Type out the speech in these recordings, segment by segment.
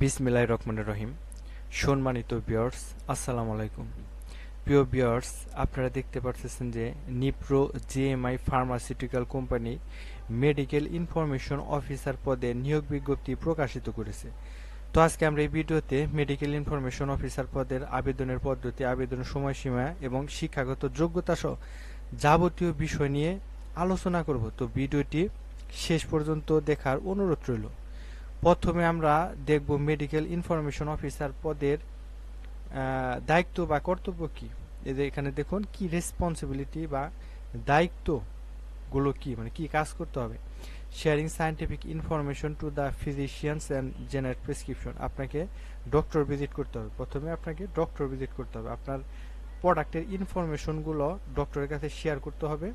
বিসমিল্লাহির রহমানির রহিম। সম্মানিত ভিউয়ার্স, আসসালামু আলাইকুম। প্রিয় ভিউয়ার্স, আপনারা দেখতে পাচ্ছেন যে Nipro GMI pharmaceutical company medical information officer পদে নিয়োগ বিজ্ঞপ্তি প্রকাশিত করেছে। তো আজকে আমরা এই ভিডিওতে মেডিকেল ইনফরমেশন অফিসার পদের আবেদনের পদ্ধতি, আবেদনের সময়সীমা এবং শিক্ষাগত যোগ্যতা সহ যাবতীয় বিষয় নিয়ে আলোচনা করব। তো ভিডিওটি শেষ পর্যন্ত দেখার অনুরোধ রইল। প্রথমে আমরা দেখব মেডিকেল ইনফরমেশন অফিসার পদের দায়িত্ব বা কর্তব্য কি। এখানে দেখুন কি রেসপন্সিবিলিটি বা দায়িত্বগুলো কি, মানে কি কাজ করতে হবে। Sharing scientific information to the physicians and generate prescription. আপনাকে ডক্টর ভিজিট করতে হবে। প্রথমে আপনাকে ডক্টর ভিজিট করতে হবে, আপনার প্রোডাক্টের ইনফরমেশনগুলো ডক্টরের কাছে শেয়ার করতে হবে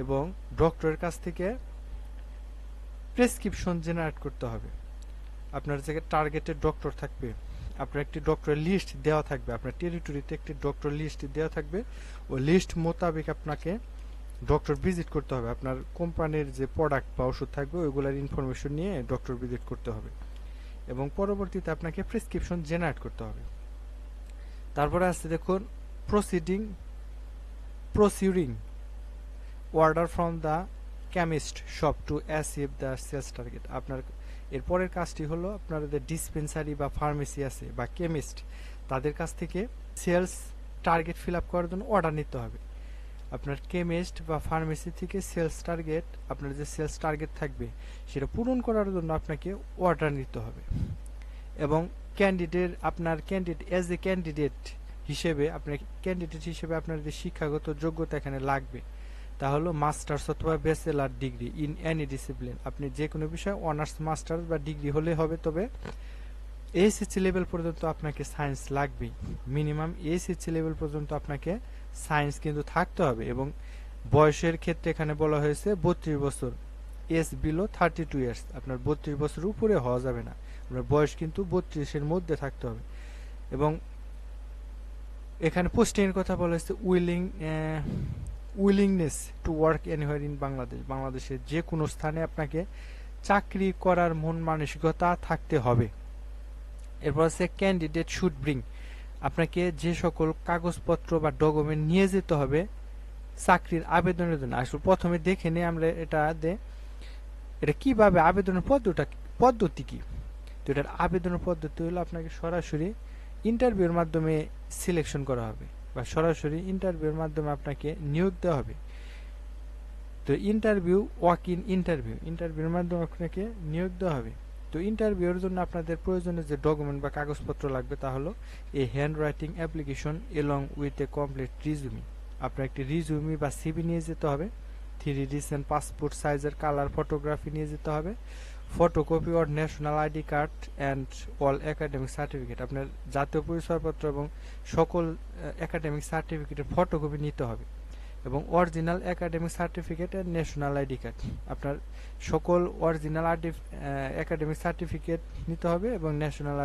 এবং ডক্টরের কাছ থেকে প্রেসক্রিপশন জেনারেট করতে হবে। আপনার যে টার্গেটেড ডক্টর থাকবে, আপনার একটি ডক্টরের লিস্ট দেওয়া থাকবে, আপনার টেরিটরিতে একটি ডক্টর লিস্ট দেওয়া থাকবে। ওই লিস্ট মোতাবেক আপনাকে ডক্টর ভিজিট করতে হবে। আপনার কোম্পানির যে প্রোডাক্ট বা ওষুধ থাকবে ওইগুলোর ইনফরমেশন নিয়ে ডক্টর ভিজিট করতে হবে এবং পরবর্তীতে আপনাকে প্রেসক্রিপশন জেনারেট করতে হবে। তারপরে আসছে দেখুন proceeding order from the chemist shop to achieve the sales target. আপনার এরপরের কাজটি হলো আপনাদের ডিসপেন্সারি বা ফার্মেসি আছে বা কেমিস্ট, তাদের কাছ থেকে সেলস টার্গেট ফিল আপ করার জন্য অর্ডার নিতে হবে। আপনার কেমিস্ট বা ফার্মেসি থেকে সেলস টার্গেট, আপনার যে সেলস টার্গেট থাকবে সেটা পূরণ করার জন্য আপনাকে অর্ডার নিতে হবে। এবং ক্যান্ডিডেট হিসেবে আপনার যে শিক্ষাগত যোগ্যতা এখানে লাগবে তা হলো মাস্টার্স অথবা bachelor degree in any discipline. আপনি যে কোনো বিষয়ে অনার্স, মাস্টার্স বা ডিগ্রি হলে হবে, তবে এইচএসসি লেভেল পর্যন্ত আপনাকে সায়েন্স লাগবেই। মিনিমাম এইচএসসি লেভেল পর্যন্ত আপনাকে সায়েন্স কিন্তু থাকতে হবে। এবং বয়সের ক্ষেত্রে এখানে বলা হয়েছে 32 বছর, এজ বিলো 32 ইয়ার্স। আপনার 32 বছর উপরে হওয়া যাবে না, আপনার বয়স কিন্তু 32-এর মধ্যে থাকতে হবে। এবং এখানে পোস্টিংয়ের কথা বলা হয়েছে willingness to work anywhere in Bangladesh. বাংলাদেশের যে কোনো স্থানে আপনাকে চাকরি করার মন মানসিকতা থাকতে হবে। এরপর আছে ক্যান্ডিডেট শুড ব্রিং। আপনাকে যে সকল কাগজপত্র বা ডকুমেন্ট নিয়ে যেতে হবে চাকরির আবেদনের জন্য। আসলে প্রথমে দেখে নিই আমরা এটা কিভাবে আবেদনের পদ্ধতি কি। তো এটার আবেদনের পদ্ধতি হলো আপনাকে সরাসরি ইন্টারভিউর মাধ্যমে সিলেকশন করা হবে বা সরাসরি ইন্টারভিউর মাধ্যমে আপনাকে নিয়োগ দেওয়া হবে। তো ইন্টারভিউর মাধ্যমে আপনাকে নিয়োগ দেওয়া হবে। তো ইন্টারভিউর জন্য আপনাদের প্রয়োজনীয় যে ডকুমেন্ট বা কাগজপত্র লাগবে তা হলো a handwriting application along with a complete resume. আপনার একটি রিজুমি বা সিভি নিয়ে যেতে হবে। 3 রিসেন্ট পাসপোর্ট সাইজের কালার ফটোগ্রাফি নিয়ে যেতে হবে। Photocopy or national ID card and all academic certificate. আপনার জাতীয় পরিচয়পত্র এবং সকল একাডেমিক সার্টিফিকেটের ফটোকপি নিতে হবে এবং অরিজিনাল একাডেমিক সার্টিফিকেট এর ন্যাশনাল আইডি কার্ড। আপনার সকল অরিজিনাল একাডেমিক সার্টিফিকেট নিতে হবে এবং ন্যাশনাল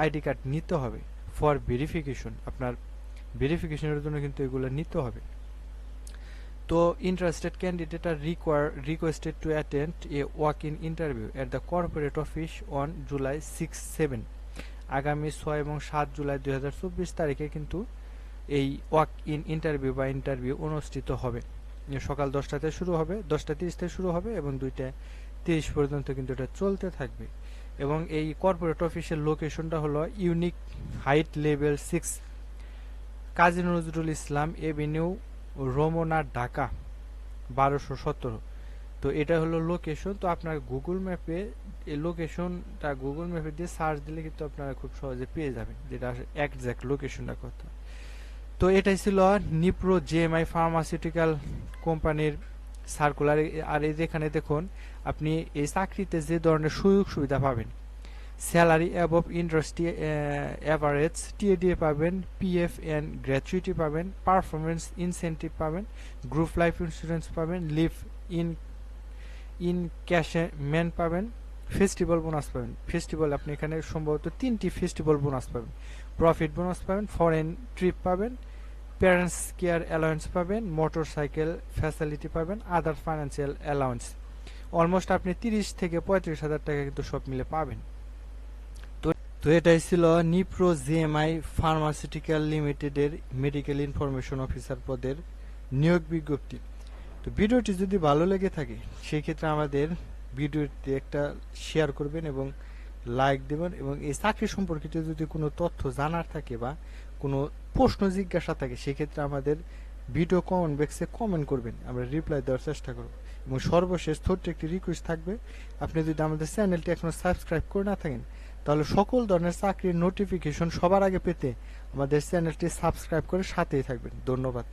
আইডি কার্ড নিতে হবে ফর ভেরিফিকেশন। আপনার ভেরিফিকেশনের জন্য কিন্তু এগুলো নিতে হবে। তো interested candidate are requested to attend a walk in interview at the corporate office on July 6-7। আগামী 6 এবং 7 জুলাই 2024 তারিখে কিন্তু এই ওয়াক ইন ইন্টারভিউ বা ইন্টারভিউ অনুষ্ঠিত হবে। সকাল 10টাতে শুরু হবে, 10:30 থেকে শুরু হবে এবং 2:30 পর্যন্ত কিন্তু এটা চলতে থাকবে। এবং এই কর্পোরেট অফিসের লোকেশনটা হলো unique height level 6, Kazi Nazrul Islam Avenue, Ramna, Dhaka 1217। তো এটা হলো লোকেশন। তো আপনার গুগল ম্যাপে এই লোকেশনটা দিয়ে সার্চ দিলে কিন্তু আপনারা খুব সহজে পেয়ে যাবেন যেটা একজ্যাক্ট লোকেশনটা কথা। তো এটাই ছিল নিপ্রো জিএমআই ফার্মাসিউটিক্যাল কোম্পানির সার্কুলার। আর এই যেখানে দেখুন আপনি এই চাকরিতে যে ধরনের সুযোগ সুবিধা পাবেন, salary above industry average, TA DA পাবেন, পিএফ অ্যান্ড গ্র্যাচুইটি পাবেন, পারফরমেন্স ইনসেন্টিভ পাবেন, গ্রুপ লাইফ ইন্স্যুরেন্স পাবেন, লিভ ইন ক্যাশমেন্ট পাবেন, ফেস্টিভ্যাল বোনাস পাবেন। ফেস্টিভ্যাল আপনি এখানে সম্ভবত 3টি ফেস্টিভ্যাল বোনাস পাবেন, প্রফিট বোনাস পাবেন, ফরেন ট্রিপ পাবেন, প্যারেন্টস কেয়ার অ্যালাউন্স পাবেন, মোটরসাইকেল ফ্যাসিলিটি পাবেন, আদার ফাইন্যান্সিয়াল অ্যালাউন্স। অলমোস্ট আপনি 30 থেকে 35 হাজার টাকা কিন্তু সব মিলে পাবেন। তো এটাই ছিল নিপ্রো জিএমআই ফার্মাসিউটিক্যাল লিমিটেডের মেডিকেল ইনফরমেশন অফিসার পদের নিয়োগ বিজ্ঞপ্তি। তো ভিডিওটি যদি ভালো লেগে থাকে সেই ক্ষেত্রে আমাদের ভিডিওতে একটা শেয়ার করবেন এবং লাইক দেবেন, এবং এই চাকরি সম্পর্কিত যদি কোনো তথ্য জানার থাকে বা কোনো প্রশ্ন জিজ্ঞাসা থাকে সেক্ষেত্রে আমাদের ভিডিও কমেন্ট বক্সে কমেন্ট করবেন, আমরা রিপ্লাই দেওয়ার চেষ্টা করব। এবং সর্বশেষ ছোট্ট একটি রিকোয়েস্ট থাকবে, আপনি যদি আমাদের চ্যানেলটি এখনও সাবস্ক্রাইব করে না থাকেন তাহলে সকল ধরনের চাকরির নোটিফিকেশন সবার আগে পেতে আমাদের চ্যানেলটি সাবস্ক্রাইব করে সাথেই থাকবেন। ধন্যবাদ।